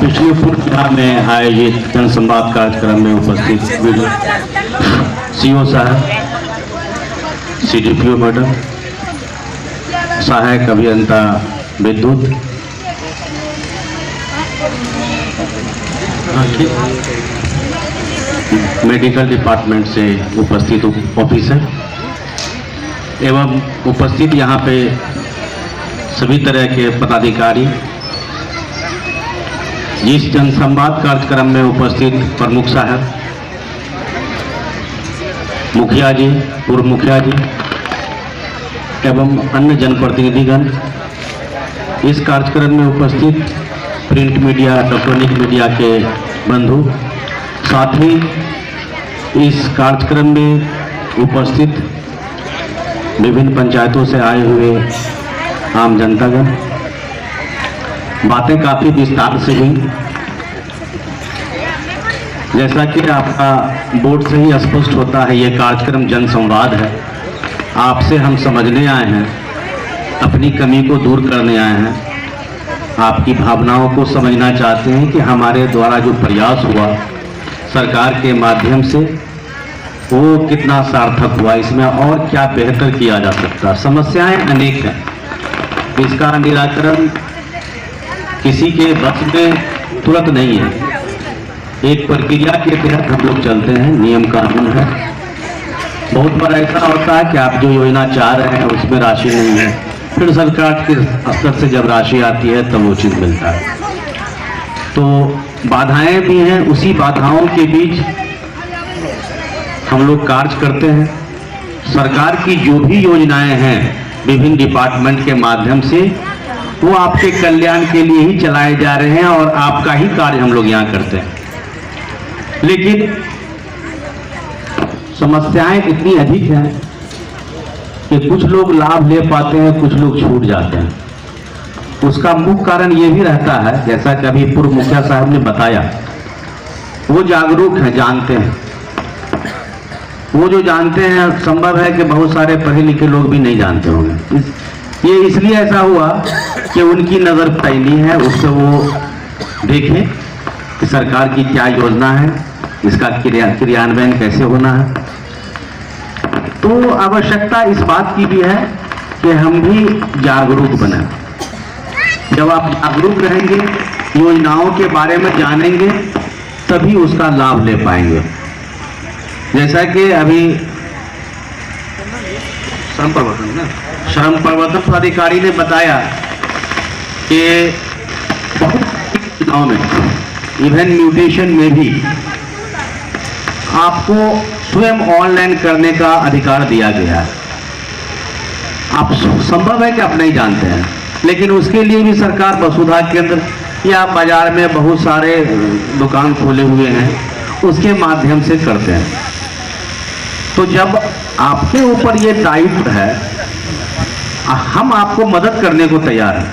पिछले पूर्व में आयोजित जनसंवाद कार्यक्रम में उपस्थित सीओ साहब, सीडीपीओ मैडम, सहायक अभियंता विद्युत, मेडिकल डिपार्टमेंट से उपस्थित ऑफिसर एवं उपस्थित यहाँ पे सभी तरह के पदाधिकारी, इस जनसंवाद कार्यक्रम में उपस्थित प्रमुख साहब, मुखिया जी, पूर्व मुखिया जी एवं अन्य जनप्रतिनिधिगण, इस कार्यक्रम में उपस्थित प्रिंट मीडिया, इलेक्ट्रॉनिक मीडिया के बंधु, साथ ही इस कार्यक्रम में उपस्थित विभिन्न पंचायतों से आए हुए आम जनतागण। बातें काफ़ी विस्तार से हुई। जैसा कि आपका बोर्ड से ही स्पष्ट होता है, ये कार्यक्रम जनसंवाद है। आपसे हम समझने आए हैं, अपनी कमी को दूर करने आए हैं, आपकी भावनाओं को समझना चाहते हैं कि हमारे द्वारा जो प्रयास हुआ सरकार के माध्यम से वो कितना सार्थक हुआ, इसमें और क्या बेहतर किया जा सकता। समस्याएं अनेक हैं, इसका निराकरण किसी के बस में तुरंत नहीं है। एक प्रक्रिया के तहत हम लोग चलते हैं, नियम कानून है। बहुत बार ऐसा होता है कि आप जो योजना चाह रहे हैं उसमें राशि नहीं है, फिर सरकार के स्तर से जब राशि आती है तब उचित मिलता है। तो बाधाएं भी हैं, उसी बाधाओं के बीच हम लोग कार्य करते हैं। सरकार की जो भी योजनाएं हैं विभिन्न डिपार्टमेंट के माध्यम से, वो आपके कल्याण के लिए ही चलाए जा रहे हैं और आपका ही कार्य हम लोग यहाँ करते हैं। लेकिन समस्याएं इतनी अधिक हैं कि कुछ लोग लाभ ले पाते हैं, कुछ लोग छूट जाते हैं। उसका मुख्य कारण ये भी रहता है, जैसा कि अभी पूर्व मुखिया साहब ने बताया, वो जागरूक हैं, जानते हैं। वो जो जानते हैं, संभव है कि बहुत सारे पढ़े लिखे लोग भी नहीं जानते होंगे। ये इसलिए ऐसा हुआ कि उनकी नज़र फैली है, उससे वो देखें कि सरकार की क्या योजना है, इसका क्रियान्वयन कैसे होना है। तो आवश्यकता इस बात की भी है कि हम भी जागरूक बने। जब आप जागरूक रहेंगे, योजनाओं के बारे में जानेंगे, तभी उसका लाभ ले पाएंगे। जैसा कि अभी श्रम प्रवर्तन पदाधिकारी ने बताया कि बहुत गाँव में इवन म्यूटेशन में भी आपको स्वयं ऑनलाइन करने का अधिकार दिया गया है। आप संभव है कि आप नहीं जानते हैं, लेकिन उसके लिए भी सरकार वसुधा केंद्र या बाजार में बहुत सारे दुकान खोले हुए हैं, उसके माध्यम से करते हैं। तो जब आपके ऊपर ये दायित्व है, हम आपको मदद करने को तैयार हैं।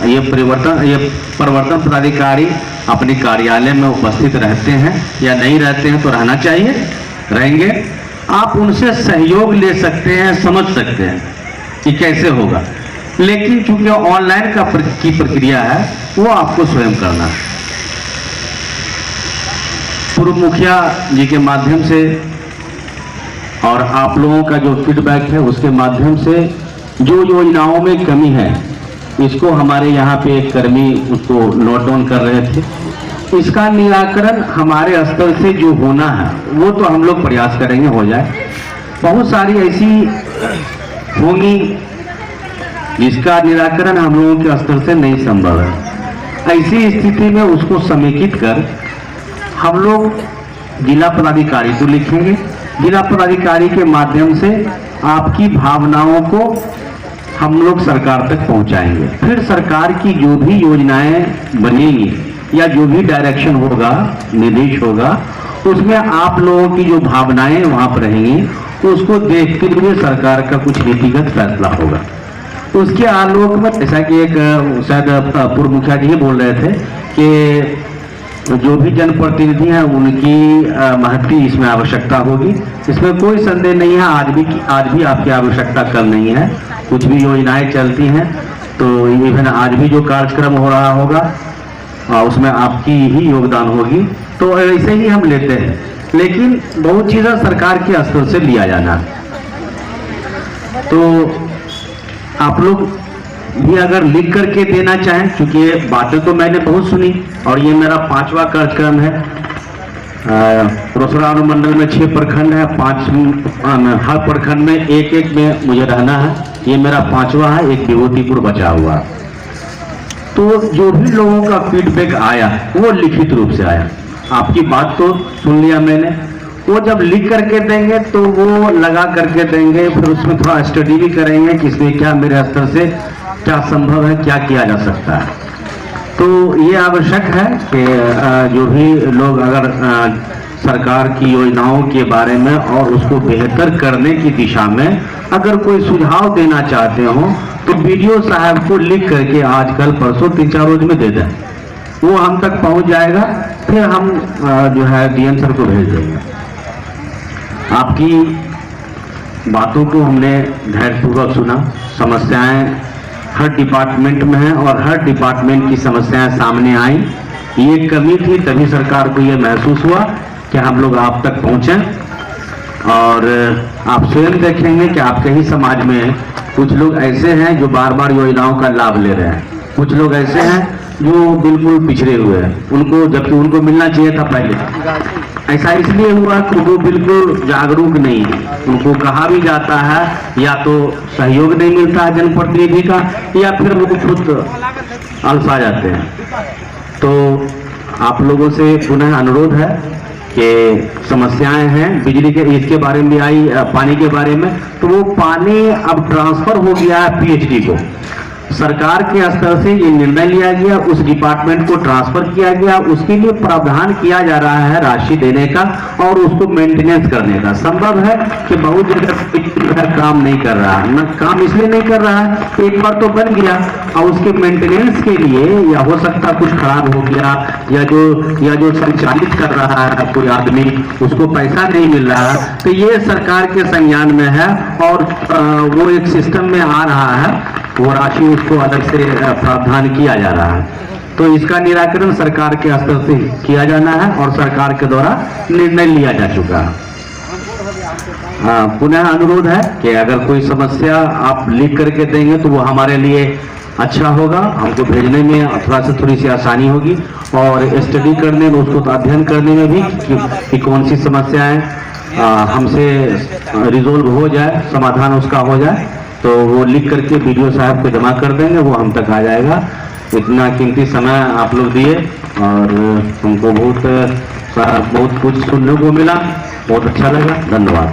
ये प्रवर्तन पदाधिकारी अपने कार्यालय में उपस्थित रहते हैं या नहीं रहते हैं, तो रहना चाहिए, रहेंगे। आप उनसे सहयोग ले सकते हैं, समझ सकते हैं कि कैसे होगा। लेकिन चूंकि ऑनलाइन की प्रक्रिया है, वो आपको स्वयं करना है। पूर्व मुखिया जी के माध्यम से और आप लोगों का जो फीडबैक है उसके माध्यम से जो योजनाओं में कमी है, इसको हमारे यहाँ पे एक कर्मी उसको नोट डाउन कर रहे थे। इसका निराकरण हमारे स्तर से जो होना है वो तो हम लोग प्रयास करेंगे हो जाए। बहुत सारी ऐसी होंगी जिसका निराकरण हम लोगों के स्तर से नहीं संभव है। ऐसी स्थिति में उसको समेकित कर हम लोग जिला पदाधिकारी को लिखेंगे। जिला पदाधिकारी के माध्यम से आपकी भावनाओं को हम लोग सरकार तक पहुंचाएंगे। फिर सरकार की जो भी योजनाएं बनेंगी या जो भी डायरेक्शन होगा, निर्देश होगा, उसमें आप लोगों की जो भावनाएं वहां पर रहेंगी, उसको देखते हुए सरकार का कुछ नीतिगत फैसला होगा। उसके आलोक में, जैसा कि एक शायद पूर्व मुखिया जी बोल रहे थे कि जो भी जनप्रतिनिधि हैं उनकी महत्व इसमें आवश्यकता होगी, इसमें कोई संदेह नहीं है। आज भी आपकी आवश्यकता कम नहीं है। कुछ भी योजनाएं चलती हैं तो इवन आज भी जो कार्यक्रम हो रहा होगा उसमें आपकी ही योगदान होगी, तो ऐसे ही हम लेते हैं। लेकिन बहुत चीज़ें सरकार के स्तर से लिया जाना, तो आप लोग भी अगर लिख करके देना चाहें, क्योंकि ये बातें तो मैंने बहुत सुनी और ये मेरा 5वां कार्यक्रम है। रोसड़ा अनुमंडल में 6 प्रखंड है, 5 हर प्रखंड में एक में मुझे रहना है। ये मेरा 5वां है, एक विभूतिपुर बचा हुआ। तो जो भी लोगों का फीडबैक आया वो लिखित रूप से आया। आपकी बात तो सुन लिया मैंने, वो जब लिख करके देंगे तो वो लगा करके देंगे, फिर उसमें थोड़ा स्टडी भी करेंगे कि इसमें क्या मेरे स्तर से क्या संभव है, क्या किया जा सकता है। तो ये आवश्यक है कि जो भी लोग अगर सरकार की योजनाओं के बारे में और उसको बेहतर करने की दिशा में अगर कोई सुझाव देना चाहते हो तो वीडियो साहब को लिख करके आजकल परसों 3-4 रोज में दे दें, वो हम तक पहुंच जाएगा, फिर हम जो है डीएम सर को भेज देंगे। आपकी बातों को हमने धैर्यपूर्वक सुना। समस्याएं हर डिपार्टमेंट में हैं और हर डिपार्टमेंट की समस्याएं सामने आई। ये कमी थी, तभी सरकार को ये महसूस हुआ कि हम लोग आप तक पहुंचे। और आप स्वयं देखेंगे कि आपके ही समाज में कुछ लोग ऐसे हैं जो बार बार योजनाओं का लाभ ले रहे हैं, कुछ लोग ऐसे हैं जो बिल्कुल पिछड़े हुए हैं, उनको जबकि उनको मिलना चाहिए था पहले। ऐसा इसलिए हुआ कि वो बिल्कुल जागरूक नहीं है, उनको कहा भी जाता है या तो सहयोग नहीं मिलता है जनप्रतिनिधि का, या फिर वो खुद अलसा जाते हैं। तो आप लोगों से पुनः अनुरोध है कि समस्याएं हैं बिजली के, इसके बारे में भी आई, पानी के बारे में, तो वो पानी अब ट्रांसफर हो गया है पीएचडी को। सरकार के स्तर से ये निर्णय लिया गया, उस डिपार्टमेंट को ट्रांसफर किया गया, उसके लिए प्रावधान किया जा रहा है राशि देने का और उसको मेंटेनेंस करने का। संभव है कि बहुत जगह काम नहीं कर रहा है, न काम इसलिए नहीं कर रहा है, एक बार तो बन गया और उसके मेंटेनेंस के लिए या हो सकता कुछ खराब हो गया या जो संचालित कर रहा है कोई आदमी, उसको पैसा नहीं मिल रहा है, तो ये सरकार के संज्ञान में है और वो एक सिस्टम में आ रहा है, वो राशि उसको अलग से प्रावधान किया जा रहा है। तो इसका निराकरण सरकार के स्तर से किया जाना है और सरकार के द्वारा निर्णय लिया जा चुका है। पुनः अनुरोध है कि अगर कोई समस्या आप लिख करके देंगे तो वो हमारे लिए अच्छा होगा, हमको भेजने में थोड़ी सी आसानी होगी और स्टडी करने में, उसको अध्ययन करने में भी कि कौन सी समस्याएं हमसे रिजोल्व हो जाए, समाधान उसका हो जाए, तो वो लिख करके वीडियो साहब को जमा कर देंगे, वो हम तक आ जाएगा। इतना कीमती समय आप लोग दिए और हमको बहुत कुछ सुनने को मिला, बहुत अच्छा लगा। धन्यवाद।